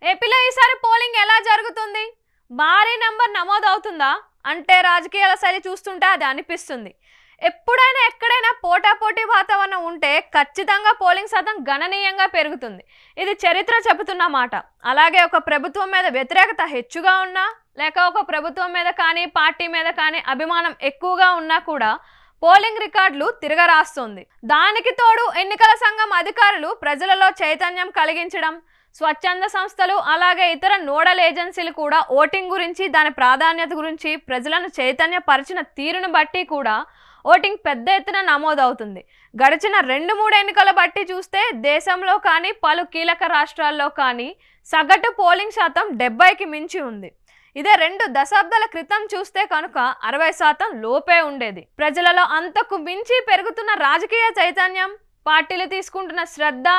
ఏపీలో ఈసారి పోలింగ్ ఎలా జరుగుతుంది? భారీ నంబర్ నమోదవుతుందా అంటే రాజకీయాల శైలి చూస్తుంటే అది అనిపిస్తుంది. ఎప్పుడైనా ఎక్కడైనా పోటాపోటీ వాతావరణం ఉంటే ఖచ్చితంగా పోలింగ్ శాతం గణనీయంగా పెరుగుతుంది. ఇది చరిత్ర చెబుతున్న మాట. అలాగే ఒక ప్రభుత్వం మీద వ్యతిరేకత హెచ్చుగా ఉన్నా లేక ఒక ప్రభుత్వం మీద కానీ పార్టీ మీద కానీ అభిమానం ఎక్కువగా ఉన్నా కూడా పోలింగ్ రికార్డులు తిరగరాస్తుంది. దానికి తోడు ఎన్నికల సంఘం అధికారులు ప్రజలలో చైతన్యం కలిగించడం, స్వచ్ఛంద సంస్థలు అలాగే ఇతర నోడల్ ఏజెన్సీలు కూడా ఓటింగ్ గురించి దాని ప్రాధాన్యత గురించి ప్రజలను చైతన్యపరిచిన తీరును బట్టి కూడా ఓటింగ్ పెద్ద ఎత్తున నమోదవుతుంది. గడిచిన 2-3 ఎన్నికల బట్టి చూస్తే దేశంలో కానీ పలు కీలక రాష్ట్రాల్లో కానీ సగటు పోలింగ్ శాతం 70కి మించి ఉంది. ఇదే 2 దశాబ్దాల క్రితం చూస్తే కనుక 60% లోపే ఉండేది. ప్రజలలో అంతకు మించి పెరుగుతున్న రాజకీయ చైతన్యం, పార్టీలు తీసుకుంటున్న శ్రద్ధ,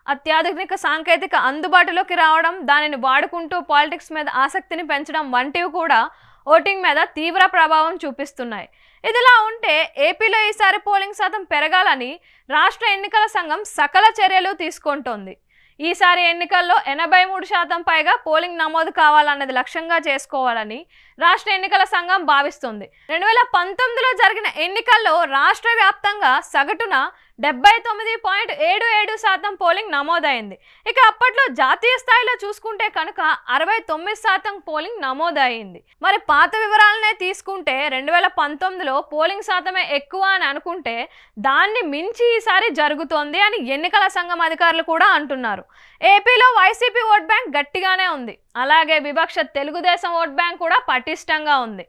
అత్యాధునిక సాంకేతిక అందుబాటులోకి రావడం, దానిని వాడుకుంటూ పాలిటిక్స్ మీద ఆసక్తిని పెంచడం వంటివి కూడా ఓటింగ్ మీద తీవ్ర ప్రభావం చూపిస్తున్నాయి. ఇదిలా ఉంటే ఏపీలో ఈసారి పోలింగ్ శాతం పెరగాలని రాష్ట్ర ఎన్నికల సంఘం సకల చర్యలు తీసుకుంటోంది. ఈసారి ఎన్నికల్లో 83% పైగా పోలింగ్ నమోదు కావాలన్నది లక్ష్యంగా చేసుకోవాలని రాష్ట్ర ఎన్నికల సంఘం భావిస్తుంది. 2019లో జరిగిన ఎన్నికల్లో రాష్ట్ర వ్యాప్తంగా సగటున 79.77% పోలింగ్ నమోదైంది. ఇక అప్పట్లో జాతీయ స్థాయిలో చూసుకుంటే కనుక 69% పోలింగ్ నమోదైంది. మరి పాత వివరాలనే తీసుకుంటే 2019లో పోలింగ్ శాతమే ఎక్కువ అని అనుకుంటే దాన్ని మించి ఈసారి జరుగుతోంది అని ఎన్నికల సంఘం అధికారులు కూడా అంటున్నారు. ఏపీలో వైసీపీ ఓట్ బ్యాంక్ గట్టిగానే ఉంది. అలాగే విపక్ష తెలుగుదేశం ఓట్ బ్యాంక్ కూడా పటిష్టంగా ఉంది.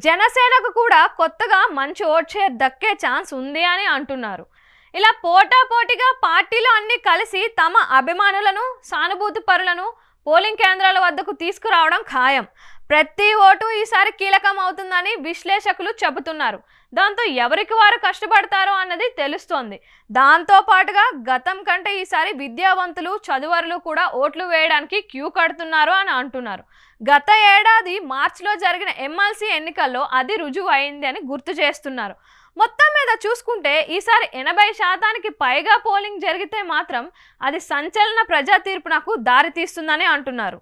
జనసేనకు కూడా కొత్తగా మంచి ఓట్ షేర్ దక్కే ఛాన్స్ ఉంది అని అంటున్నారు. ఇలా పోటాపోటీగా పార్టీలు అన్ని కలిసి తమ అభిమానులను, సానుభూతి పరులను పోలింగ్ కేంద్రాల వద్దకు తీసుకురావడం ఖాయం. ప్రతి ఓటు ఈసారి కీలకం అవుతుందని విశ్లేషకులు చెబుతున్నారు. దాంతో ఎవరికి వారు కష్టపడతారో అన్నది తెలుస్తోంది. దాంతో పాటుగా గతం కంటే ఈసారి విద్యావంతులు, చదువరులు కూడా ఓట్లు వేయడానికి క్యూ కడుతున్నారు అని అంటున్నారు. గత ఏడాది మార్చిలో జరిగిన ఎమ్మెల్సీ ఎన్నికల్లో అది రుజువు అయింది అని గుర్తు చేస్తున్నారు. మొత్తం మీద చూసుకుంటే ఈసారి 80%కి పైగా పోలింగ్ జరిగితే మాత్రం అది సంచలన ప్రజా తీర్పునకు దారితీస్తుందని అంటున్నారు.